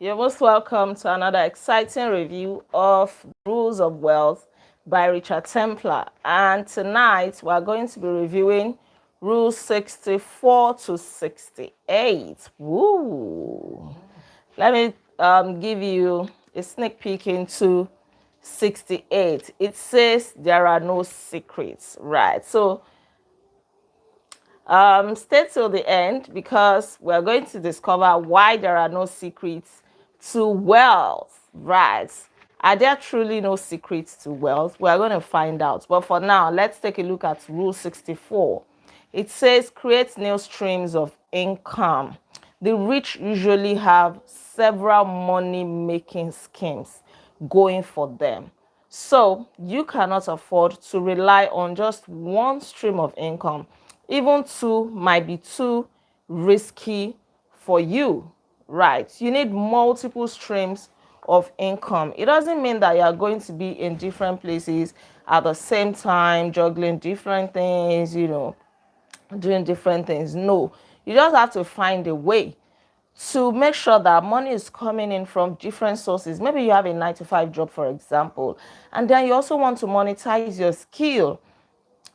You're most welcome to another exciting review of Rules of Wealth by Richard Templar. And tonight we're going to be reviewing Rules 64 to 68. Woo! Let me give you a sneak peek into 68. It says there are no secrets, right? So stay till the end because we're going to discover why there are no secrets to wealth, right? Are there truly no secrets to wealth? We're going to find out. But for now, let's take a look at Rule 64. It says create new streams of income. The rich usually have several money-making schemes going for them. So you cannot afford to rely on just one stream of income. Even two might be too risky for you, right? You need multiple streams of income. It doesn't mean that you are going to be in different places at the same time, juggling different things, doing different things. No, you just have to find a way to make sure that money is coming in from different sources. Maybe you have a 9 to 5 job, for example, and then you also want to monetize your skill.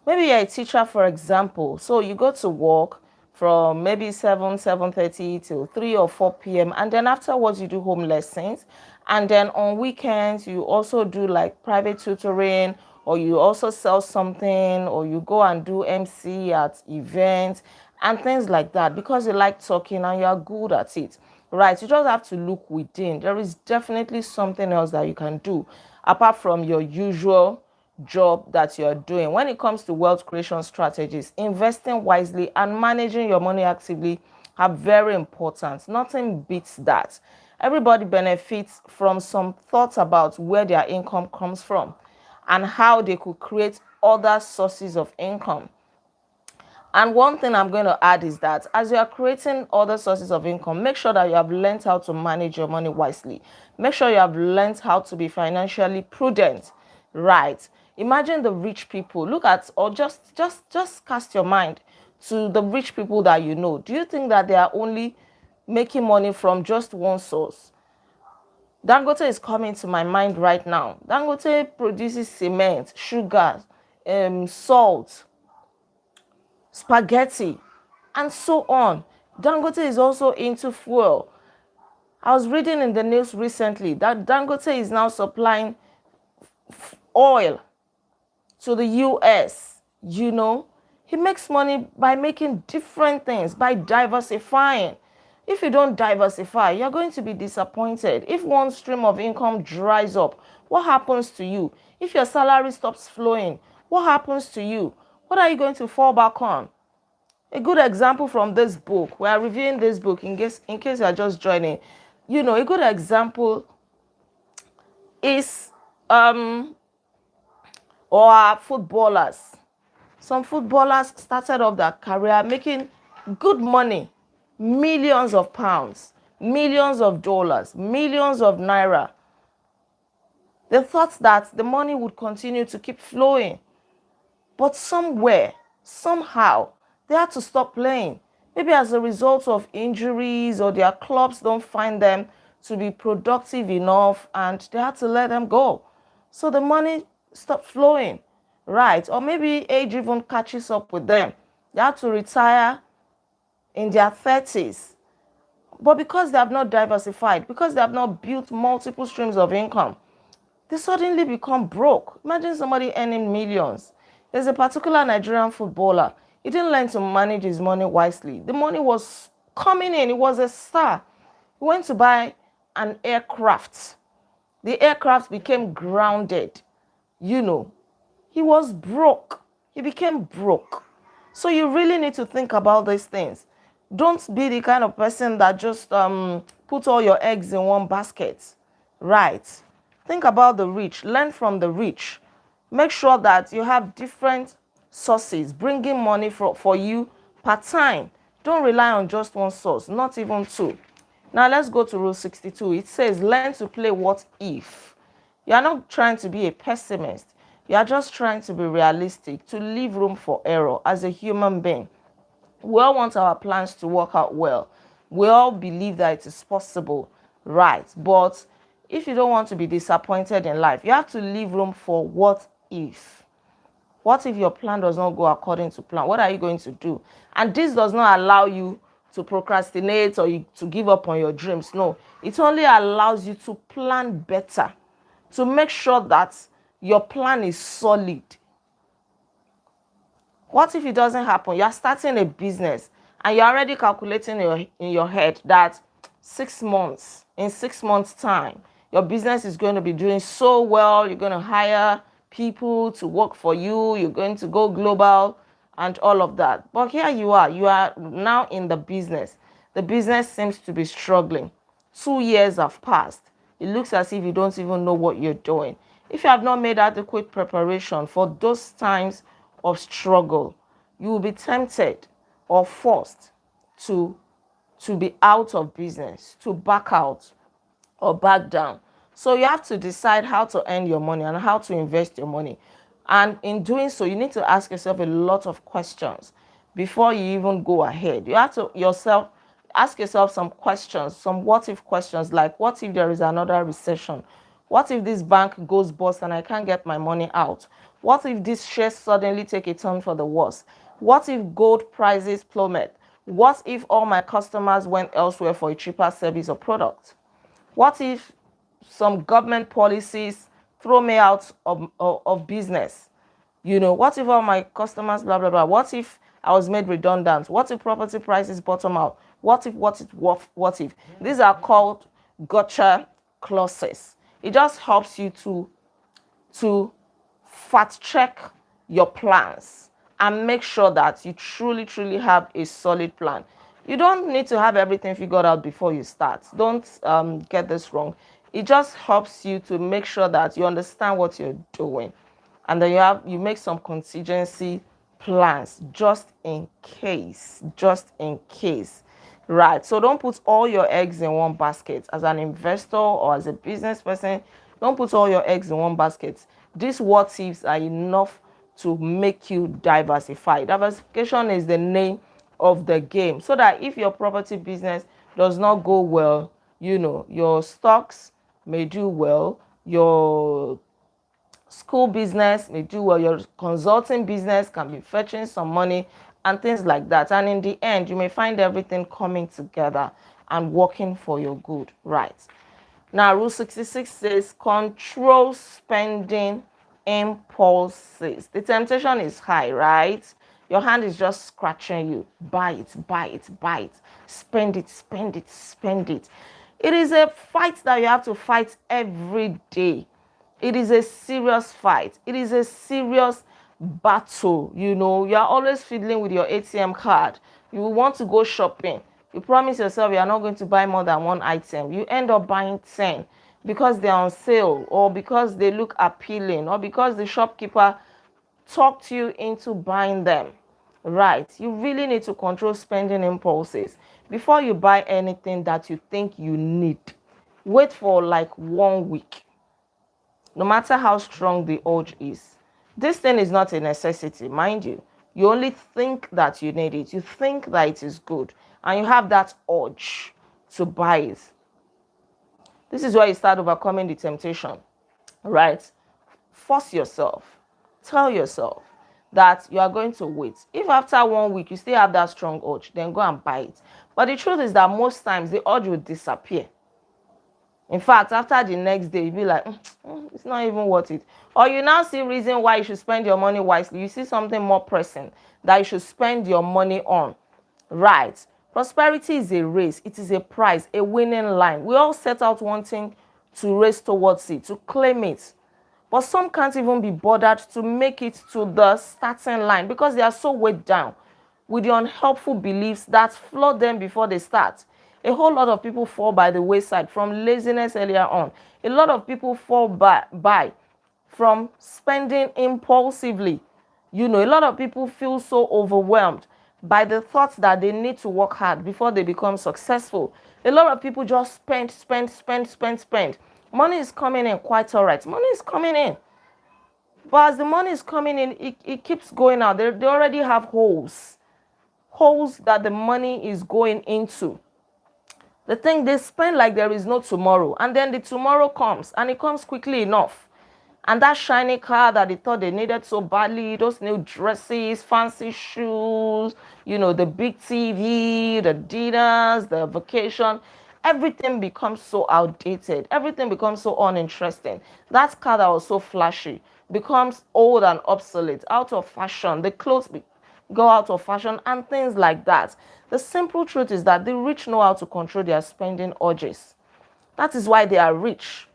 Maybe you're a teacher, for example. So you go to work from maybe 7:30 till 3 or 4 p.m. And then afterwards you do home lessons. And then on weekends you also do like private tutoring, or you also sell something, or you go and do MC at events and things like that because you like talking and you are good at it. Right? You just have to look within. There is definitely something else that you can do apart from your usual job that you're doing. When it comes to wealth creation strategies, investing wisely and managing your money actively are very important. Nothing beats that. Everybody benefits from some thoughts about where their income comes from and how they could create other sources of income. And one thing I'm going to add is that as you are creating other sources of income, make sure that you have learned how to manage your money wisely. Make sure you have learned how to be financially prudent, right? Imagine the rich people. Look at, or just cast your mind to the rich people that you know. Do you think that they are only making money from just one source? Dangote is coming to my mind right now. Dangote produces cement, sugar, salt, spaghetti, and so on. Dangote is also into fuel. I was reading in the news recently that Dangote is now supplying oil to the US. He makes money by making different things, by diversifying. If you don't diversify, you're going to be disappointed. If one stream of income dries up, what happens to you? If your salary stops flowing, what happens to you? What are you going to fall back on? A good example from this book, we are reviewing this book in case you are just joining. A good example is or footballers. Some footballers started off their career making good money, millions of pounds, millions of dollars, millions of naira. They thought that the money would continue to keep flowing. But somewhere, somehow, they had to stop playing. Maybe as a result of injuries, or their clubs don't find them to be productive enough and they had to let them go. So the money stopped flowing, right? Or maybe age even catches up with them. They had to retire in their 30s. But because they have not diversified, because they have not built multiple streams of income, they suddenly become broke. Imagine somebody earning millions. There's a particular Nigerian footballer. He didn't learn to manage his money wisely. The money was coming in. He was a star. He went to buy an aircraft. The aircraft became grounded. He was broke. He became broke. So you really need to think about these things. Don't be the kind of person that just put all your eggs in one basket, right? Think about the rich. Learn from the rich. Make sure that you have different sources bringing money for you part-time. Don't rely on just one source, not even two. Now let's go to Rule 62. It says, learn to play what if. You are not trying to be a pessimist. You are just trying to be realistic, to leave room for error as a human being. We all want our plans to work out well. We all believe that it is possible. right? But if you don't want to be disappointed in life, you have to leave room for what if. What if your plan does not go according to plan? What are you going to do? And this does not allow you to procrastinate or to give up on your dreams. No, it only allows you to plan better, to make sure that your plan is solid. What if it doesn't happen? You're starting a business and you're already calculating in your head that 6 months, in 6 months' time, your business is going to be doing so well. You're going to hire people to work for you. You're going to go global and all of that. But here you are now in the business. The business seems to be struggling. 2 years have passed. It looks as if you don't even know what you're doing. If you have not made adequate preparation for those times of struggle, you will be tempted or forced to be out of business, to back out or back down. So you have to decide how to earn your money and how to invest your money. And in doing so, you need to ask yourself a lot of questions before you even go ahead. You have to ask yourself some questions, some what if questions, like what if there is another recession? What if this bank goes bust and I can't get my money out? What if these shares suddenly take a turn for the worse? What if gold prices plummet? What if all my customers went elsewhere for a cheaper service or product? What if some government policies throw me out of business? What if all my customers, blah, blah, blah? What if I was made redundant? What if property prices bottom out? What if? These are called gotcha clauses. It just helps you to fact check your plans and make sure that you truly, truly have a solid plan. You don't need to have everything figured out before you start. Don't get this wrong. It just helps you to make sure that you understand what you're doing. And then you make some contingency plans just in case. Right. So don't put all your eggs in one basket. As an investor or as a business person, don't put all your eggs in one basket. These what ifs are enough to make you diversify. Diversification is the name of the game. So that if your property business does not go well, your stocks may do well, your school business may do well, your consulting business can be fetching some money and things like that. And in the end, you may find everything coming together and working for your good, right? Now, Rule 66 says control spending impulses. The temptation is high, right? Your hand is just scratching you. Buy it, buy it, buy it. Spend it, spend it, spend it. It is a fight that you have to fight every day. It is a serious fight. It is a serious battle. You are always fiddling with your ATM card. You want to go shopping. You promise yourself you are not going to buy more than one item. You end up buying 10 because they're on sale, or because they look appealing, or because the shopkeeper talked you into buying them. Right. You really need to control spending impulses before you buy anything that you think you need. Wait for like 1 week. No matter how strong the urge is. This thing is not a necessity, mind you. You only think that you need it. You think that it is good. And you have that urge to buy it. This is where you start overcoming the temptation, right? Force yourself. Tell yourself that you are going to wait. If after 1 week you still have that strong urge, then go and buy it. But the truth is that most times the urge will disappear. In fact, after the next day, you'll be like, it's not even worth it. Or you now see reason why you should spend your money wisely. You see something more pressing that you should spend your money on. Right. Prosperity is a race. It is a prize, a winning line. We all set out wanting to race towards it, to claim it. But some can't even be bothered to make it to the starting line because they are so weighed down with the unhelpful beliefs that flood them before they start. A whole lot of people fall by the wayside from laziness earlier on. A lot of people fall by from spending impulsively. A lot of people feel so overwhelmed by the thought that they need to work hard before they become successful. A lot of people just spend. Money is coming in quite all right. Money is coming in. But as the money is coming in, it keeps going out. They already have holes that the money is going into. They think they spend like there is no tomorrow, and then the tomorrow comes, and it comes quickly enough. And that shiny car that they thought they needed so badly, those new dresses, fancy shoes, the big TV, the dinners, the vacation, everything becomes so outdated. Everything becomes so uninteresting. That car that was so flashy becomes old and obsolete, out of fashion. The clothes go out of fashion and things like that. The simple truth is that the rich know how to control their spending urges. That is why they are rich.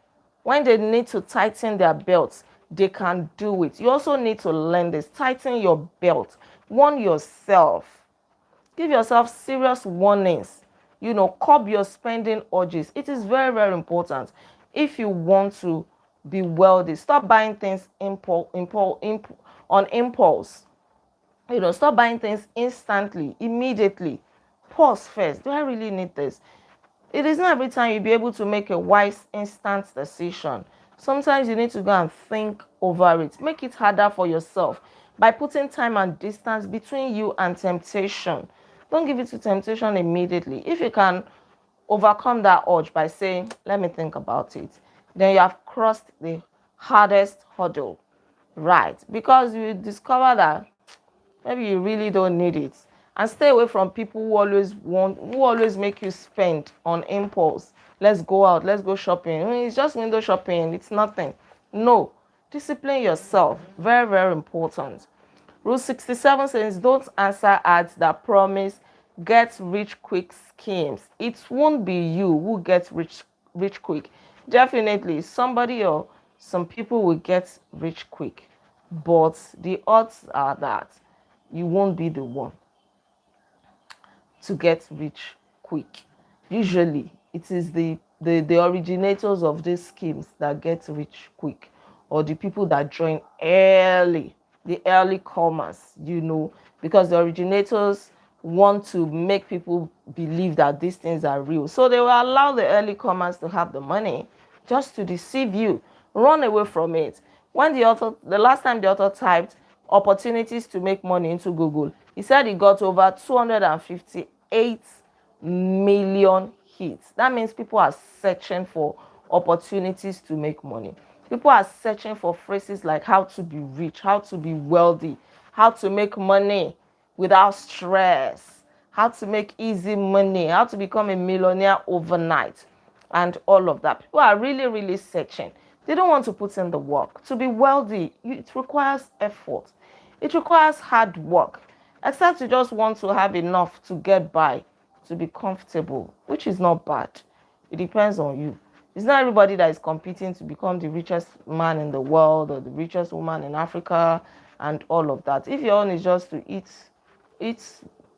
When they need to tighten their belts, they can do it. You also need to learn this. Tighten your belt. Warn yourself. Give yourself serious warnings. Curb your spending urges. It is very, very important. If you want to be wealthy, stop buying things on impulse. Stop buying things instantly, immediately. Pause first. Do I really need this? It is not every time you'll be able to make a wise, instant decision. Sometimes you need to go and think over it. Make it harder for yourself by putting time and distance between you and temptation. Don't give it to temptation immediately. If you can overcome that urge by saying, let me think about it, then you have crossed the hardest hurdle, right? Because you discover that maybe you really don't need it. And stay away from people who always make you spend on impulse. Let's go out, let's go shopping. It's just window shopping, it's nothing. No, discipline yourself. Very, very important. Rule 67 says don't answer ads that promise get rich quick schemes. It won't be you who gets rich quick. Definitely somebody or some people will get rich quick, but the odds are that you won't be the one to get rich quick. Usually, it is the originators of these schemes that get rich quick, or the people that join early, the early comers, because the originators want to make people believe that these things are real. So they will allow the early comers to have the money just to deceive you. Run away from it. The last time the author typed opportunities to make money into Google, he said he got over 258 million hits. That means people are searching for opportunities to make money. People are searching for phrases like how to be rich, how to be wealthy, how to make money without stress, how to make easy money, how to become a millionaire overnight, and all of that. People are really, really searching. They don't want to put in the work. To be wealthy, it requires effort. It requires hard work, except you just want to have enough to get by, to be comfortable, which is not bad. It depends on you. It's not everybody that is competing to become the richest man in the world or the richest woman in Africa and all of that. If your own is just to eat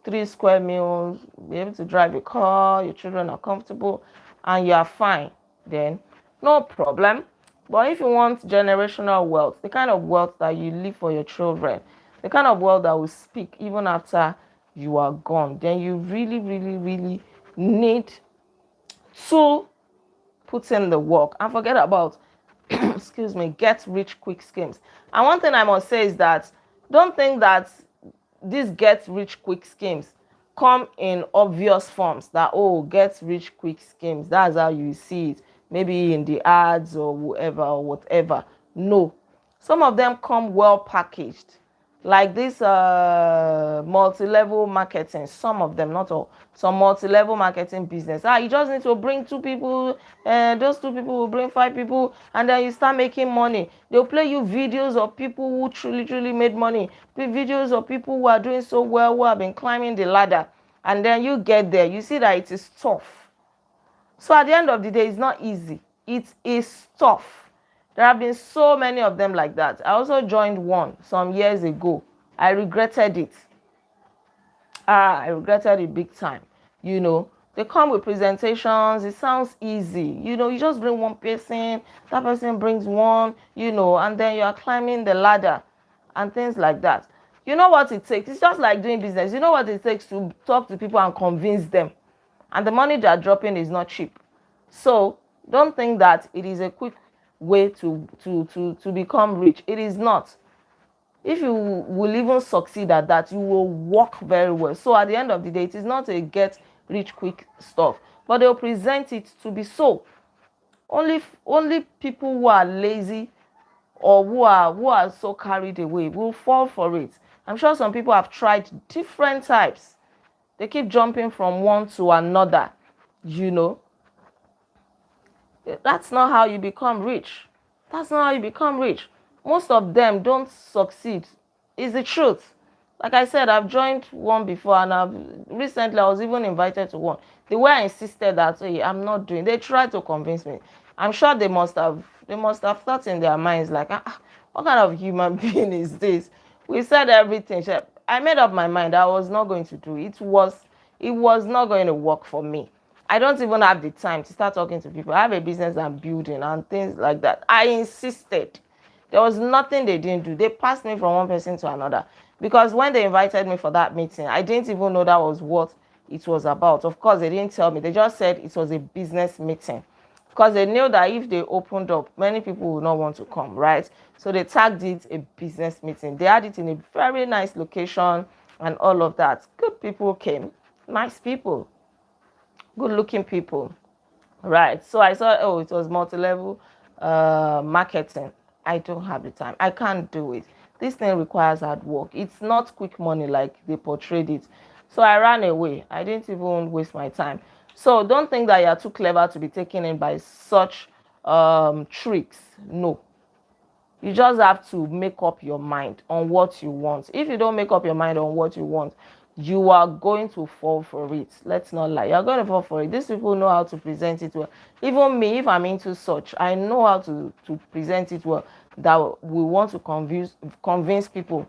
3 square meals, be able to drive a car, your children are comfortable, and you are fine, then no problem. But if you want generational wealth, the kind of wealth that you leave for your children, the kind of wealth that will speak even after you are gone, then you really, really, really need to put in the work and forget about excuse me, get rich quick schemes. And one thing I must say is that don't think that these get rich quick schemes come in obvious forms, that get rich quick schemes, that's how you see it, maybe in the ads or whatever. No, some of them come well packaged, like this multi-level marketing. Some of them, not all, some multi-level marketing business. You just need to bring 2 people, and those 2 people will bring 5 people, and then you start making money. They'll play you videos of people who truly made money, videos of people who are doing so well, who have been climbing the ladder, and then you get there, you see that it is tough. So at the end of the day, it's not easy. It is tough. There have been so many of them like that. I also joined one some years ago. I regretted it. I regretted it big time. They come with presentations. It sounds easy. You just bring one person, that person brings one, and then you are climbing the ladder and things like that. You know what it takes? It's just like doing business. You know what it takes to talk to people and convince them. And the money they are dropping is not cheap. So don't think that it is a quick way to become rich. It is not. If you will even succeed at that, you will work very well. So at the end of the day, it is not a get rich quick stuff. but they'll present it to be so. Only people who are lazy or who are so carried away will fall for it. I'm sure some people have tried different types. They keep jumping from one to another, you know. That's not how you become rich. That's not how you become rich. Most of them don't succeed. It's the truth. Like I said, I've joined one before, and recently I was even invited to one. The way I insisted that, hey, I'm not doing, they tried to convince me. I'm sure they must have thought in their minds like, what kind of human being is this? We said everything. I made up my mind. I was not going to do it. It was not going to work for me. I don't even have the time to start talking to people. I have a business I'm building and things like that. I insisted. There was nothing they didn't do. They passed me from one person to another. Because when they invited me for that meeting, I didn't even know that was what it was about. Of course, they didn't tell me. They just said it was a business meeting. Because they knew that if they opened up, many people would not want to come, right? So they tagged it a business meeting. They had it in a very nice location and all of that. Good people came. Nice people. Good looking people. Right. So I saw, oh, it was multi-level marketing. I don't have the time. I can't do it. This thing requires hard work. It's not quick money like they portrayed it. So I ran away. I didn't even waste my time. So don't think that you're too clever to be taken in by such tricks. No. You just have to make up your mind on what you want. If you don't make up your mind on what you want, you are going to fall for it. Let's not lie. You're going to fall for it. These people know how to present it well. Even me, if I'm into such, I know how to present it well. That we want to convince people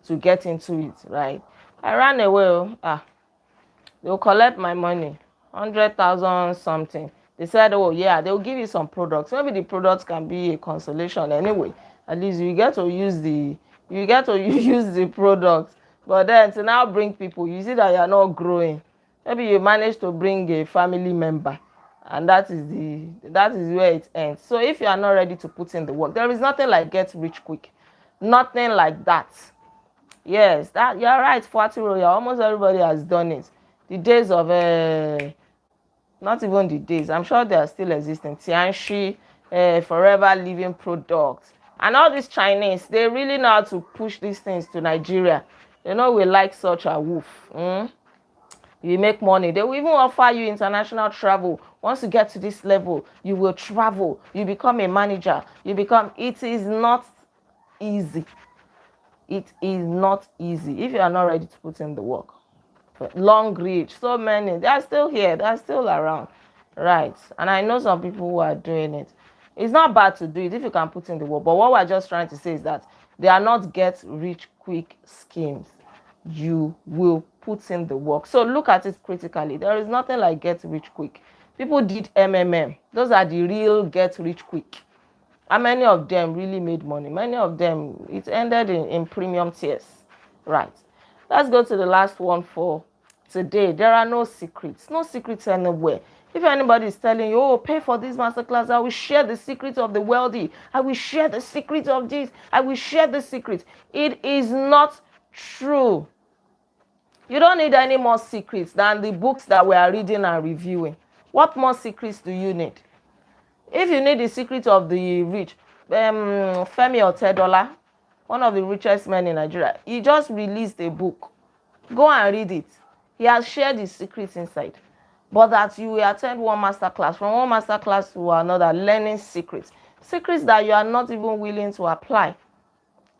to get into it, right? I ran away. They'll collect my money, 100,000 something. They said, oh yeah, they'll give you some products. Maybe the products can be a consolation anyway. At least you get to use the product. But then to now bring people, you see that you're not growing. Maybe you manage to bring a family member, and that is where it ends. So if you are not ready to put in the work, there is nothing like get rich quick. Nothing like that. Yes, that you're right, Fuati Royal. Almost everybody has done it. The days of not even the days, I'm sure they are still existing. Tianshi, Forever Living Products, and all these Chinese, they really know how to push these things to Nigeria. They know we like such a woof. You make money. They will even offer you international travel. Once you get to this level, you will travel. You become a manager. It is not easy. It is not easy if you are not ready to put in the work. Long reach, so many. They are still here. They are still around. Right. And I know some people who are doing it. It's not bad to do it if you can put in the work. But what we're just trying to say is that they are not get rich quick schemes. You will put in the work. So look at it critically. There is nothing like get rich quick. People did MMM. Those are the real get rich quick. And many of them really made money. Many of them, it ended in premium tiers. Right. Let's go to the last one for today. There are no secrets. No secrets anywhere. If anybody is telling you, oh, pay for this masterclass, I will share the secrets of the wealthy. I will share the secrets of this. I will share the secrets. It is not true. You don't need any more secrets than the books that we are reading and reviewing. What more secrets do you need? If you need the secret of the rich, Femi Otedola, one of the richest men in Nigeria, he just released a book. Go and read it. He has shared his secrets inside. But that you will attend one masterclass, from one masterclass to another, learning secrets. Secrets that you are not even willing to apply.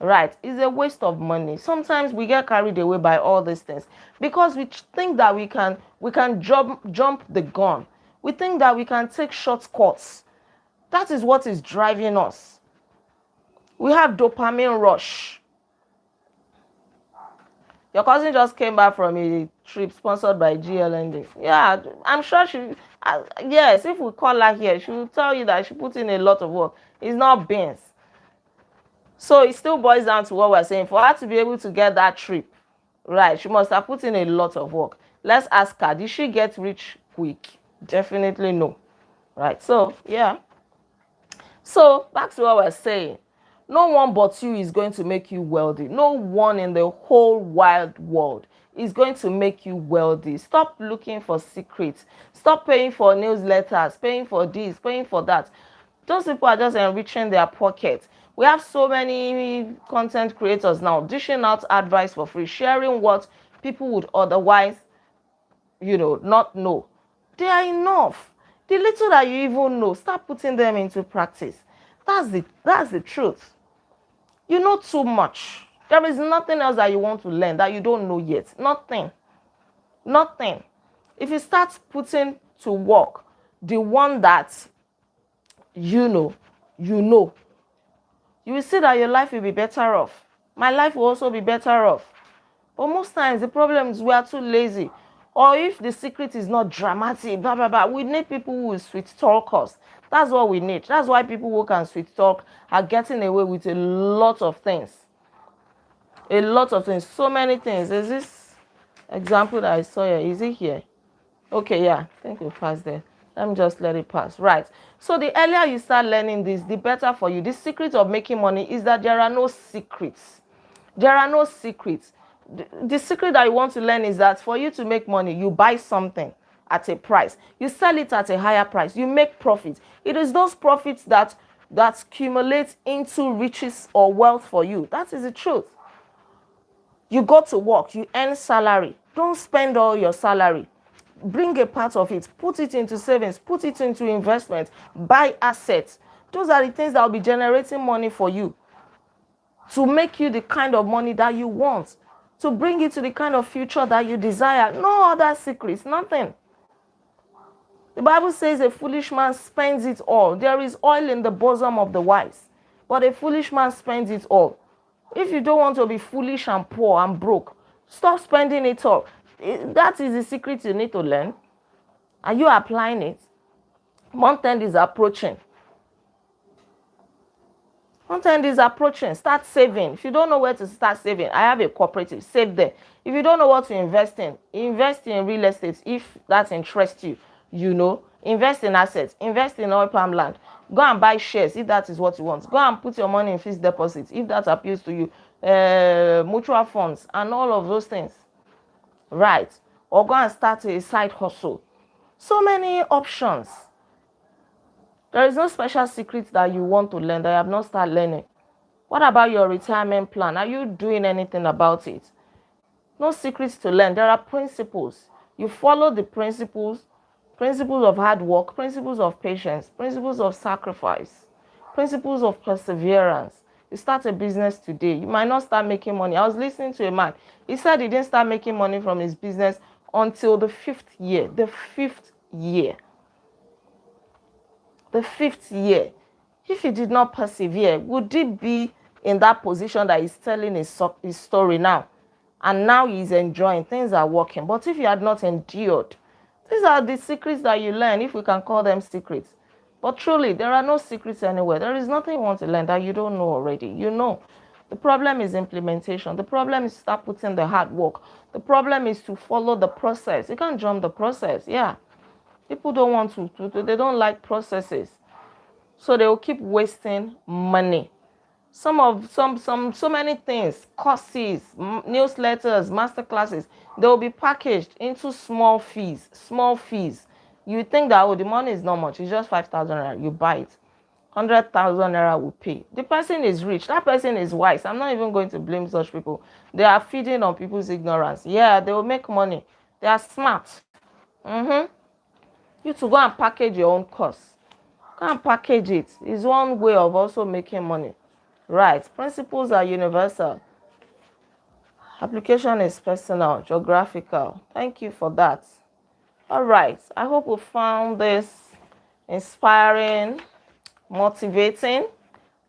Right, it's a waste of money. Sometimes we get carried away by all these things because we think that we can jump the gun. We think that we can take shortcuts. That is what is driving us. We have dopamine rush. Your cousin just came back from a trip sponsored by GLND. Yeah, I'm sure yes, if we call her here, she will tell you that she put in a lot of work. It's not beans. So it still boils down to what we're saying. For her to be able to get that trip, right, she must have put in a lot of work. Let's ask her, did she get rich quick? Definitely no. Right, so, yeah. So, back to what we're saying. No one but you is going to make you wealthy. No one in the whole wide world is going to make you wealthy. Stop looking for secrets. Stop paying for newsletters, paying for this, paying for that. Those people are just enriching their pockets. We have so many content creators now dishing out advice for free, sharing what people would otherwise, not know. They are enough. The little that you even know, start putting them into practice. That's the truth. You know too much. There is nothing else that you want to learn that you don't know yet. Nothing. Nothing. If you start putting to work the one that you know, you will see that your life will be better off. My life will also be better off. But most times the problem is we are too lazy. Or if the secret is not dramatic, blah, blah, blah, we need people who will sweet talk us. That's what we need. That's why people who can sweet talk are getting away with a lot of things. A lot of things. So many things. Is this example that I saw here? Is it here? Okay, yeah. I think we'll pass there. Let me just let it pass. Right. So the earlier you start learning this, the better for you. The secret of making money is that there are no secrets. There are no secrets. The secret that you want to learn is that for you to make money, you buy something at a price. You sell it at a higher price. You make profit. It is those profits that accumulate into riches or wealth for you. That is the truth. You go to work. You earn salary. Don't spend all your salary. Bring a part of it. Put it into savings. Put it into investment. Buy assets. Those are the things that will be generating money for you, to make you the kind of money that you want, to bring you to the kind of future that you desire. No other secrets, nothing. The Bible says a foolish man spends it all. There is oil in the bosom of the wise, but a foolish man spends it all. If you don't want to be foolish and poor and broke, stop spending it all. That is the secret you need to learn. Are you applying it? Month end is approaching. Month-end is approaching. Start saving. If you don't know where to start saving, I have a cooperative. Save there. If you don't know what to invest in real estate if that interests you. Invest in assets. Invest in oil palm land. Go and buy shares if that is what you want. Go and put your money in fixed deposits if that appeals to you. Mutual funds and all of those things. Right. Or go and start a side hustle. So many options. There is no special secret that you want to learn that you have not started learning. What about your retirement plan? Are you doing anything about it? No secrets to learn. There are principles. You follow the principles of hard work, principles of patience, principles of sacrifice, principles of perseverance. You start a business today. You might not start making money. I was listening to a man. He said he didn't start making money from his business until the 5th year. The 5th year. The 5th year. If he did not persevere, would he be in that position that he's telling his story now? And now he's enjoying. Things are working. But if he had not endured, these are the secrets that you learn, if we can call them secrets. But truly, there are no secrets anywhere. There is nothing you want to learn that you don't know already. You know. The problem is implementation. The problem is to start putting the hard work. The problem is to follow the process. You can't jump the process. Yeah. People don't want to, they don't like processes. So they will keep wasting money. So many things, courses, newsletters, masterclasses, they will be packaged into small fees. You think that, the money is not much, it's just 5,000 naira, you buy it. 100,000 naira will pay. The person is rich, that person is wise. I'm not even going to blame such people. They are feeding on people's ignorance. Yeah, they will make money. They are smart. You to go and package your own course. Go and package it. It's one way of also making money. Right. Principles are universal. Application is personal, geographical. Thank you for that. All right. I hope you found this inspiring, motivating,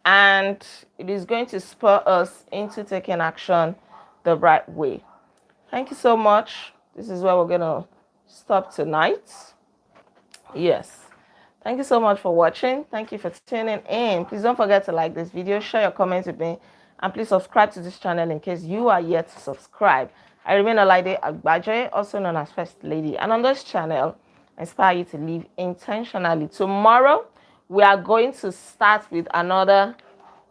and it is going to spur us into taking action the right way. Thank you so much. This is where we're going to stop tonight. Yes. Thank you so much for watching. Thank you for tuning in. Please don't forget to like this video, share your comments with me, and please subscribe to this channel in case you are yet to subscribe. I remain Olaide Agbaje, also known as First Lady, and on this channel, I inspire you to live intentionally. Tomorrow, we are going to start with another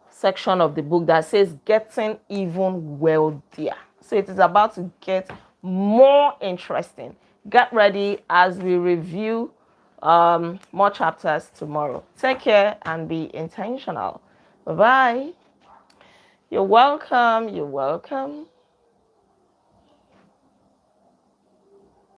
section of the book that says Getting Even Wealthier. So it is about to get more interesting. Get ready as we review more chapters tomorrow. Take care and be intentional. Bye bye. You're welcome. You're welcome.